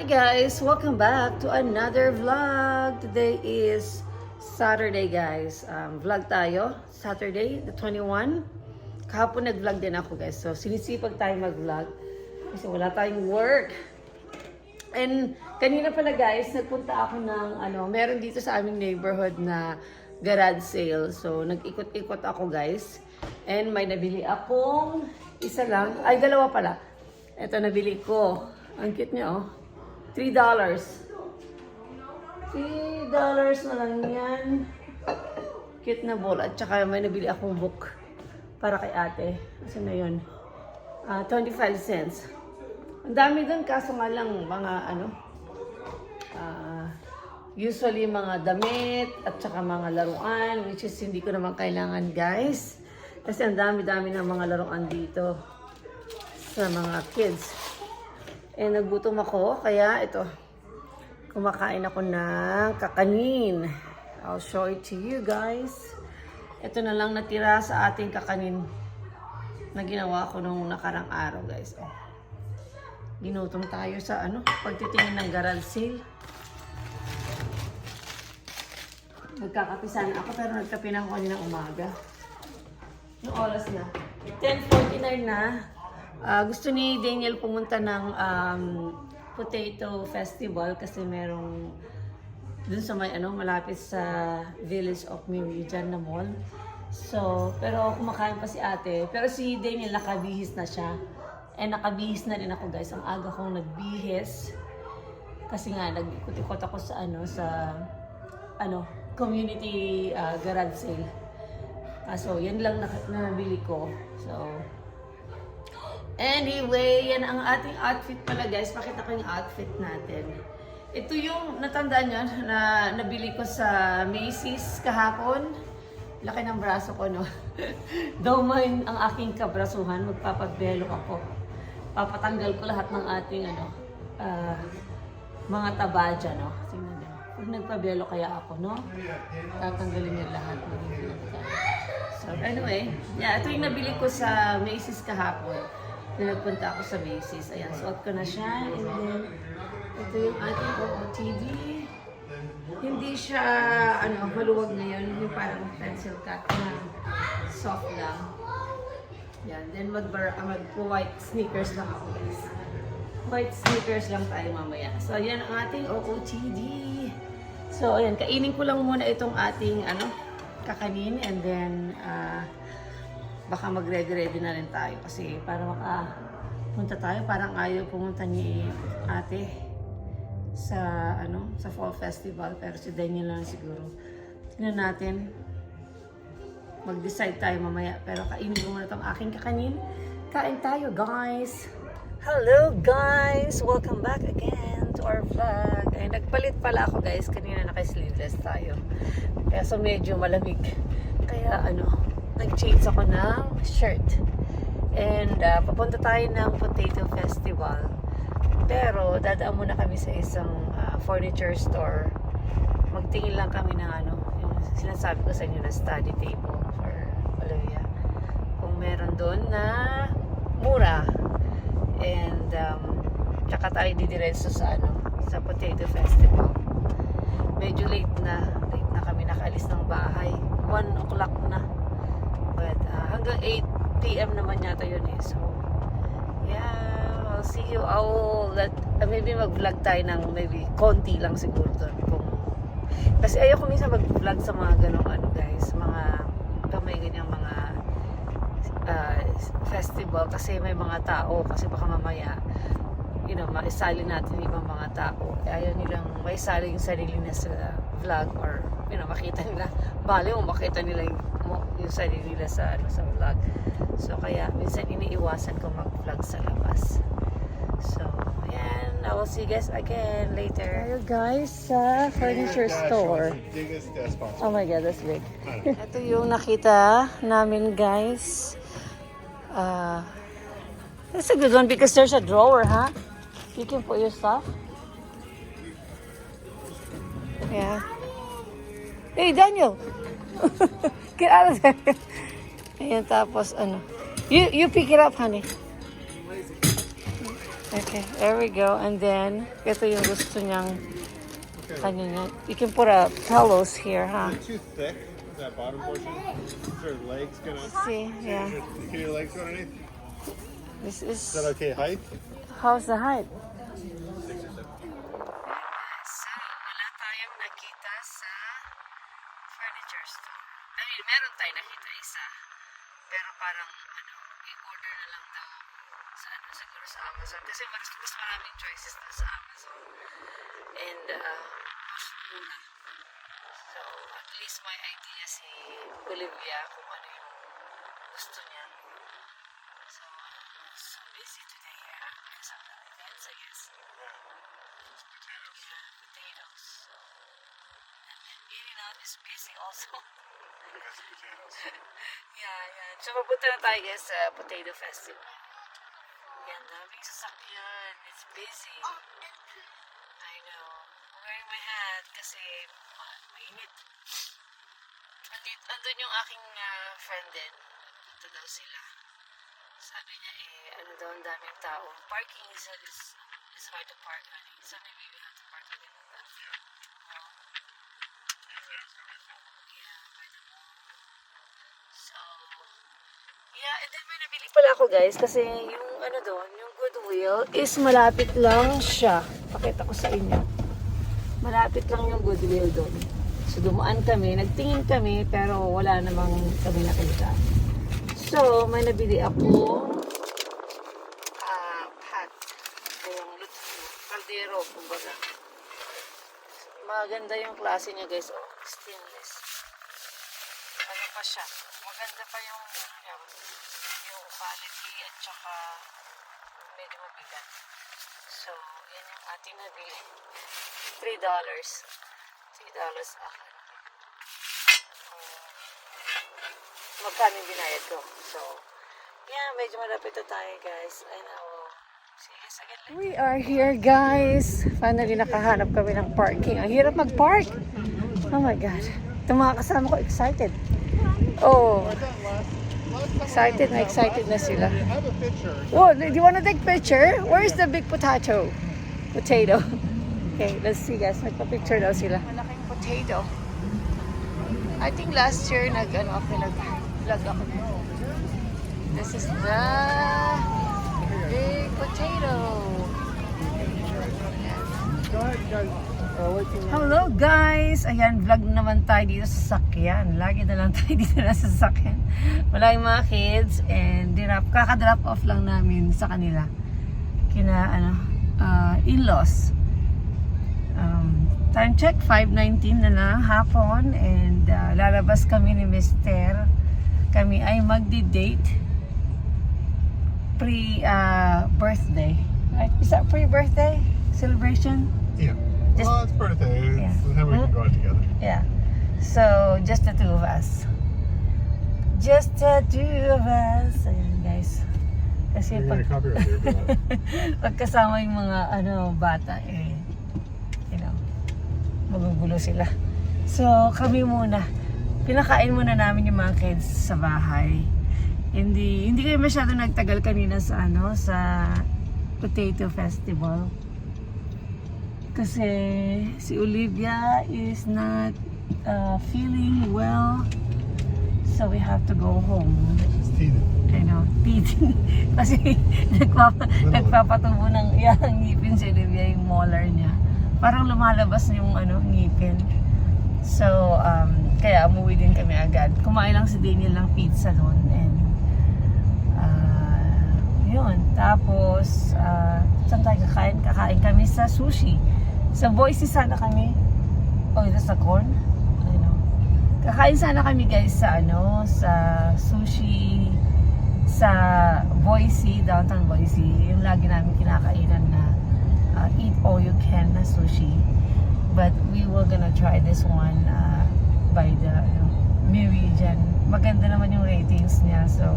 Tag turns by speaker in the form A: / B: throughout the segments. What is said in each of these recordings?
A: guys! Welcome back to another vlog. Today is Saturday guys. Vlog tayo. Saturday, the 21. Kahapon nag-vlog din ako guys. So sinisipag tayo mag-vlog. Kasi wala tayong work. And kanina pala guys, nagpunta ako ng meron dito sa aming neighborhood na garage sale. So nag-ikot-ikot ako guys. And may nabili akong isa lang. Ay, dalawa pala. Ito nabili ko. Ang cute niya oh. $3. $3 na lang yan. Cute na ball. At saka may nabili akong book para kay ate. Kasi na yun. 25 cents. Ang dami dun kaso nga lang mga usually mga damit at saka mga laruan. Which is hindi ko naman kailangan guys. Kasi ang dami-dami ng mga laruan dito sa mga kids. Eh, nagutom ako, kaya ito, kumakain ako ng kakanin. I'll show it to you guys. Ito na lang natira sa ating kakanin na ginawa ko nung nakarang araw guys. Oh. Ginutom tayo sa pagtitingin ng garage sale. Nagkakapisan ako pero nagkape na ako kaninang umaga. Yung oras na. 10:49 na. Gusto ni Daniel pumunta ng potato festival kasi merong dun sa may malapit sa Village of Meridian na mall. So, pero kumakain pa si ate. Pero si Daniel nakabihis na siya. And nakabihis na rin ako guys. Ang aga kong nagbihis. Kasi nga nag-ikot-ikot ako sa community garage sale. So, yan lang nabili ko. So, anyway, yan ang ating outfit pala guys. Pakita ko yung outfit natin. Ito yung natandaan nyo na nabili ko sa Macy's kahapon. Laki ng braso ko, no? Daw man ang aking kabrasuhan, magpapabelo ako. Papatanggal ko lahat ng ating mga taba dyan, no? Tingnan nyo. Pag nagpabelo kaya ako, no? Tatanggalin nyo lahat. So, anyway, yeah, ito yung nabili ko sa Macy's kahapon. Na nagpunta ako sa Macy's. Ayan, suot ko na siya. And then, ito yung ating OOTD. Hindi siya, maluwag na yun. Yung parang pencil cut na soft lang. Yan. Then, mag-white sneakers lang ako, guys. White sneakers lang tayo mamaya. So, yan ang ating OOTD. So, ayan. Kainin ko lang muna itong ating, kakanin. And then, baka mag-ready-ready na rin tayo kasi para makapunta tayo. Parang ayaw pumunta ni ate sa sa fall festival pero si Daniel lang siguro. Tingnan natin. Mag-decide tayo mamaya pero kainin ko muna itong aking kakanin. Kain tayo guys! Hello guys! Welcome back again to our vlog. Ay, nagpalit pala ako guys. Kanina naka-sleeveless tayo. Kaya so medyo malamig. Kaya nag-change ako ng shirt. And papunta tayo ng Potato Festival. Pero dadaan muna kami sa isang furniture store. Magtingin lang kami ng yung sinasabi ko sa inyo na study table for Olivia. Kung meron doon na mura. And tsaka tayo didiretso sa sa Potato Festival. Medyo late na kami nakaalis ng bahay. 1 o'clock na. But hanggang 8 p.m. naman yata yun eh. So, yeah, I'll see you. Maybe mag-vlog tayo ng maybe konti lang siguro doon. Kasi ayoko minsan mag-vlog sa mga ganong guys. Mga may ganyang mga festival. Kasi may mga tao. Kasi baka mamaya, maisali natin ibang mga tao. Ayaw nilang maisali yung sarili na sa vlog or makita nila. Bali mo makita nila yung sarili nila sa vlog. So kaya minsan iniiwasan ko mag-vlog sa labas. So ayan, I will see you guys again later. Hello guys sa furniture store. Oh my god, that's big. Ito yung nakita namin guys. That's a good one because there's a drawer, huh? You can put your stuff. Yeah. Hey Daniel! Get out of there. Ayan, tapos You pick it up, honey. Okay, there we go. And then, ito yung gusto niyang
B: Okay.
A: kanya. You can put a pillows here, huh?
B: Is it too thick? That bottom portion? Is your legs gonna?
A: See, yeah.
B: Can your legs go underneath?
A: This is.
B: Is that okay height?
A: How's the height?
B: 6 or 7.
A: So, wala tayong nakita sa furniture store. I mean, meron tayong nakita isa. Pero parang, i-order na lang daw sa siguro sa Amazon. Kasi mas maraming choices na sa Amazon. And, mas mura. So, at least may idea si Olivia kung ano yung gusto niya. So, so busy today because of the events, I guess.
B: Potatoes.
A: Yeah, potatoes. And then eating out is busy also.
B: Because of potatoes.
A: Yeah. So, mapunta na tayo guys sa Potato Festival. Yan, daming sasakyan. It's busy. I know. I'm wearing my hat kasi mainit. Andun yung aking friend din. Punta daw sila. Sabi niya ano daw ang daming tao. Parking is hard to park. So maybe we have to park again. Yeah, by the mall. So, yeah, and then may nabili pala ako guys kasi yung doon, yung Goodwill is malapit lang siya. Pakita ko sa inyo. Malapit lang yung Goodwill doon. So dumaan kami, nagtingin kami pero wala namang kami nakita. So, may nabili ako pot. Yung kaldero, kumbaga. Maganda yung klase niya guys. Oh, stainless. Ano pa siya? Maganda pa yung yung quality at saka medyo mabigat. So, yan yung ating nabili. $3. $3 ako. Magkano yung binayad ko. So, yeah, medyo malapit na tayo guys. And I will see you guys again later. We are here guys. Finally nakahanap kami ng parking. Ang hirap mag-park. Oh my God. Itong mga kasama ko excited. Oh. Excited na sila.
B: I have a picture.
A: Oh, do you want to take picture? Where's the big potato? Potato. Okay, let's see guys. Magpa-picture daw sila. Malaking potato. I think last year nag-vlog ako. This is the big potato.
B: Go ahead, guys.
A: Hello guys! Ayan, vlog naman tayo dito sa sasakyan. Lagi na lang tayo dito na sa sasakyan. Wala yung mga kids and kaka-drop off lang namin sa kanila. Kina in-laws. Time check, 5:19 na lang hapon and lalabas kami ni Mr. Kami ay magdi-date pre-birthday. Right? Is that pre-birthday celebration?
B: Yeah.
A: Just-
B: Well, it's birthday.
A: Yeah.
B: It's then we can go out together.
A: Yeah. So, just the two of us. Just the two of us. Ayan guys. Kasi
B: You're
A: pag,
B: gonna copyright there for that.
A: pagkasama yung mga bata magugulo sila. So, kami muna. Pinakain muna namin yung mga kids sa bahay. Hindi kayo masyado nagtagal kanina sa sa Potato Festival. Kasi si Olivia is not feeling well. So we have to go home.
B: It's teething.
A: Teething. Kasi nagpapatubo ng ngipin si Olivia, yung molar niya. Parang lumalabas na yung ngipin. So, kaya umuwi din kami agad. Kumain lang si Daniel ng pizza doon. And, yun. Tapos, saan tayo kakain? Kakain kami sa sushi. Sa Boise sana kami. Oh, that's the corn? Kakain sana kami guys sa sa sushi sa Boise, downtown Boise. Yung lagi namin kinakainan na eat all you can na sushi. But we were gonna try this one by the Meridian. Maganda naman yung ratings niya. So,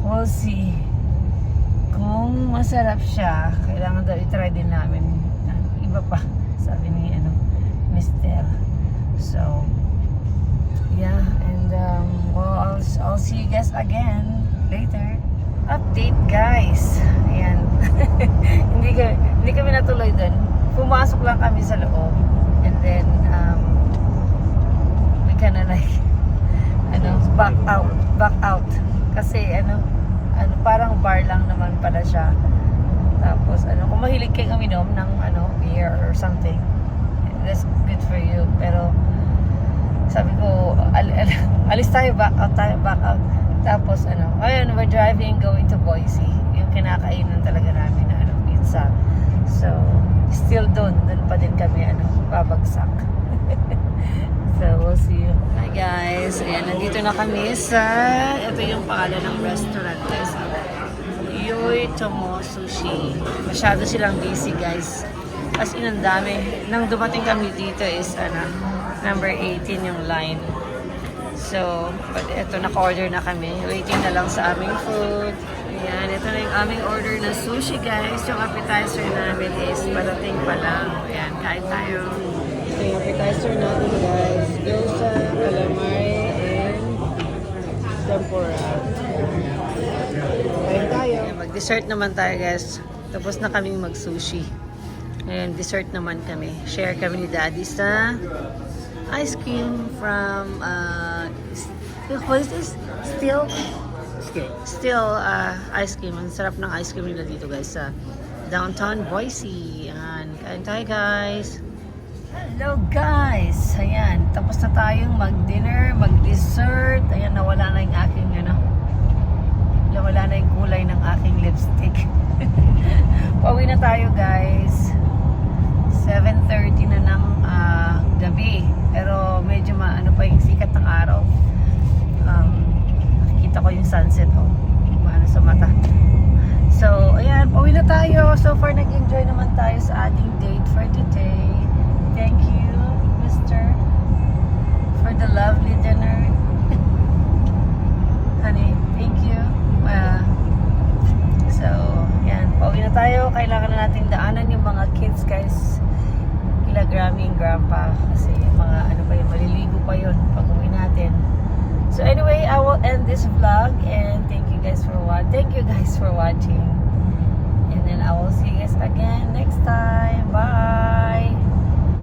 A: we'll see. Kung masarap siya, kailangan daw i-try din namin. Iba pa, sabi ni Mr. So, yeah, and well, I'll see you guys again later. Update guys. Ayan, hindi kami natuloy doon. Pumasok lang kami sa loob. And then, we kinda like, back out. Kasi, parang bar lang naman pala siya. Tapos, kung mahilig kayo uminom ng, beer or something, that's good for you. Pero, sabi ko, alis tayo, back out. Tapos, ayun, we're driving, going to Boise. Yung kinakainan talaga namin na, pizza. So, still doon pa din kami, babagsak. So, we'll see you. Hi guys, ayan, nandito na kami sa, ito yung pangalan ng restaurant, guys. Yoitomo Sushi. Masyado silang busy, guys. As in, ang dami. Nang dumating kami dito is, number 18 yung line. So, but eto, naka-order na kami. Waiting na lang sa aming food. Ayan, ito na yung aming order na sushi, guys. Yung appetizer namin is parating pa lang. Ayan, kain tayo. Ito yung appetizer natin, guys. Gyoza, calamari, and tempura. Kain tayo. Ayan, mag-dessert naman tayo, guys. Tapos na kaming mag-sushi. Ayan, dessert naman kami. Share kami ni Daddy sa ice cream from what is this? Still ice cream. Ang sarap ng ice cream nila dito, guys, sa downtown Boise. Ayan, kain tayo, guys. Hello, guys. Ayan, tapos na tayong mag-dinner, mag-dessert. Ayan, nawala na yung aking nawala na yung kulay ng aking lipstick. Pauwi na tayo, guys. 7:30 na ng gabi. Pero medyo pa yung sikat ng araw. Nakikita ko yung sunset, sa mata. So, ayan, pauwi na tayo. So far, nag-enjoy naman tayo sa ating date for today. Thank you, Mr. for the lovely dinner. Honey, thank you. So, ayan, pauwi na tayo. Kailangan na nating daanan yung mga kids, guys. Kila Grammy and Grandpa. Kasi mga maliligo pa yun pag uwi natin. So anyway, I will end this vlog and thank you guys for watching. And then I will see you guys again next time. Bye!